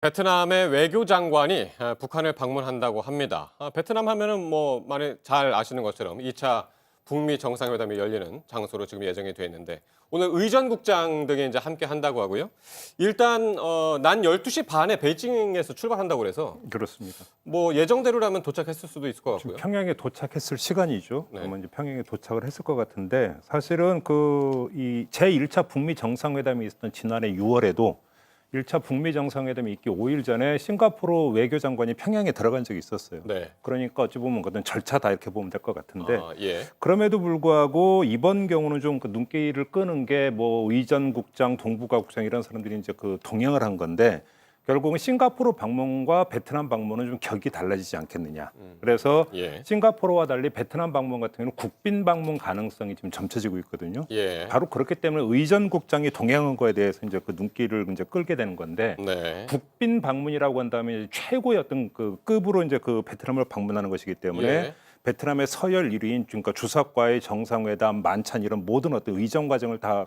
베트남의 외교장관이 북한을 방문한다고 합니다. 베트남 하면은 뭐 많이 잘 아시는 것처럼 2차 북미 정상회담이 열리는 장소로 지금 예정이 돼 있는데 오늘 의전국장 등이 이제 함께 한다고 하고요. 일단 난 12시 반에 베이징에서 출발한다고 그래서 그렇습니다. 뭐 예정대로라면 도착했을 수도 있을 것 지금 같고요. 평양에 도착했을 시간이죠. 네. 그러면 이제 평양에 도착을 했을 것 같은데 사실은 이 제1차 북미 정상회담이 있었던 지난해 6월에도 1차 북미 정상회담이 있기 5일 전에 싱가포르 외교장관이 평양에 들어간 적이 있었어요. 네. 그러니까 어찌 보면 그건 절차다 이렇게 보면 될 것 같은데 예. 그럼에도 불구하고 이번 경우는 좀 그 눈길을 끄는 게 뭐 의전국장, 동북아국장 이런 사람들이 이제 그 동행을 한 건데 결국은 싱가포르 방문과 베트남 방문은 좀 격이 달라지지 않겠느냐. 그래서 예. 싱가포르와 달리 베트남 방문 같은 경우는 국빈 방문 가능성이 지금 점쳐지고 있거든요. 예. 바로 그렇기 때문에 의전국장이 동행한 거에 대해서 이제 그 눈길을 이제 끌게 되는 건데 네. 국빈 방문이라고 한다면 최고의 어떤 그 급으로 이제 그 베트남을 방문하는 것이기 때문에 예. 베트남의 서열 1위인 그러니까 주석과의 정상회담, 만찬 이런 모든 어떤 의정 과정을 다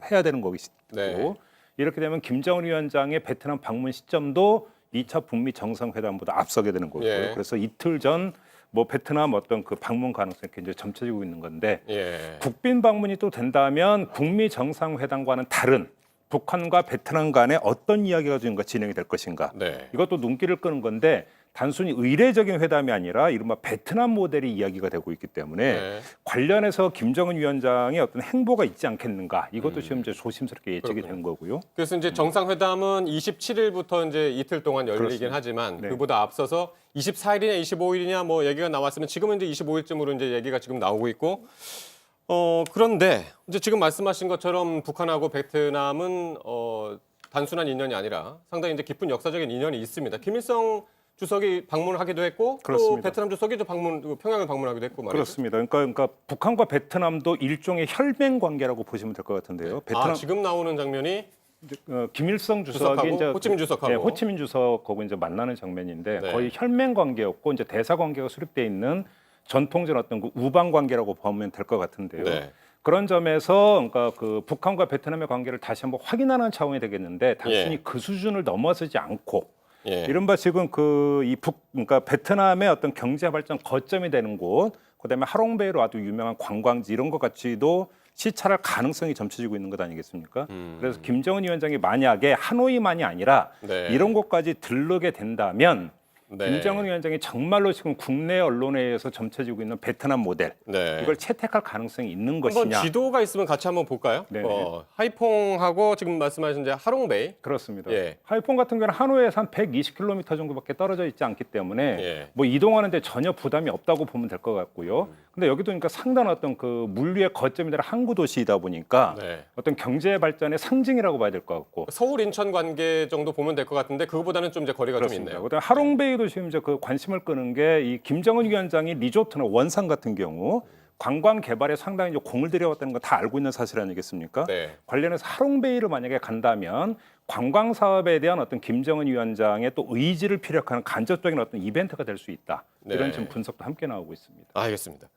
해야 되는 것이고 네. 이렇게 되면 김정은 위원장의 베트남 방문 시점도 2차 북미 정상회담보다 앞서게 되는 거고요. 예. 그래서 이틀 전 뭐 베트남 어떤 그 방문 가능성이 굉장히 점쳐지고 있는 건데 예. 국빈 방문이 또 된다면 북미 정상회담과는 다른 북한과 베트남 간에 어떤 이야기가 진행이 될 것인가. 네. 이것도 눈길을 끄는 건데 단순히 의례적인 회담이 아니라 이른바 베트남 모델이 이야기가 되고 있기 때문에 네. 관련해서 김정은 위원장의 어떤 행보가 있지 않겠는가. 이것도 지금 이제 조심스럽게 예측이 되는 거고요. 그래서 이제 정상회담은 27일부터 이제 이틀 동안 열리긴 그렇습니다. 하지만 네. 그보다 앞서서 24일이냐 25일이냐 뭐 얘기가 나왔으면 지금은 이제 25일쯤으로 이제 얘기가 지금 나오고 있고 그런데 이제 지금 말씀하신 것처럼 북한하고 베트남은 단순한 인연이 아니라 상당히 이제 깊은 역사적인 인연이 있습니다. 김일성 주석이 방문을 하기도 했고 그렇습니다. 또 베트남 주석이 또 평양을 방문하기도 했고 말이죠. 그렇습니다. 그러니까 북한과 베트남도 일종의 혈맹 관계라고 보시면 될 것 같은데요. 베트남 지금 나오는 장면이 김일성 주석이 주석하고 이제 호치민 주석하고. 네, 호치민 주석하고 이제 만나는 장면인데 네. 거의 혈맹 관계였고 이제 대사 관계가 수립돼 있는 전통적인 어떤 그 우방 관계라고 보면 될 것 같은데요. 네. 그런 점에서 그러니까 그 북한과 베트남의 관계를 다시 한번 확인하는 차원이 되겠는데 단순히 예. 그 수준을 넘어서지 않고 예. 이른바 지금 그러니까 베트남의 어떤 경제 발전 거점이 되는 곳, 그다음에 하롱베이로 아주 유명한 관광지 이런 것 같이도 시찰할 가능성이 점쳐지고 있는 것 아니겠습니까? 그래서 김정은 위원장이 만약에 하노이만이 아니라 네. 이런 곳까지 들르게 된다면 네. 김정은 위원장이 정말로 지금 국내 언론에 의해서 점쳐지고 있는 베트남 모델 네. 이걸 채택할 가능성이 있는 한번 것이냐? 지도가 있으면 같이 한번 볼까요? 네네. 하이퐁하고 지금 말씀하신 이제 하롱베이. 그렇습니다. 예. 하이퐁 같은 경우는 하노이에서 한 120km 정도밖에 떨어져 있지 않기 때문에 예. 뭐 이동하는데 전혀 부담이 없다고 보면 될 것 같고요. 근데 여기도 그러니까 상당한 어떤 그 물류의 거점이 되는 항구 도시이다 보니까 네. 어떤 경제 발전의 상징이라고 봐야 될 것 같고. 서울 인천 관계 정도 보면 될 것 같은데 그거보다는 좀 이제 거리가 좀 그렇습니다. 있네요. 그다음에 하롱베이도 지금 이제 그 관심을 끄는 게 이 김정은 위원장이 리조트나 원산 같은 경우 관광 개발에 상당히 이제 공을 들여왔다는 건 다 알고 있는 사실 아니겠습니까? 네. 관련해서 하롱베이를 만약에 간다면 관광 사업에 대한 어떤 김정은 위원장의 또 의지를 피력하는 간접적인 어떤 이벤트가 될 수 있다. 네. 이런 지금 분석도 함께 나오고 있습니다. 알겠습니다.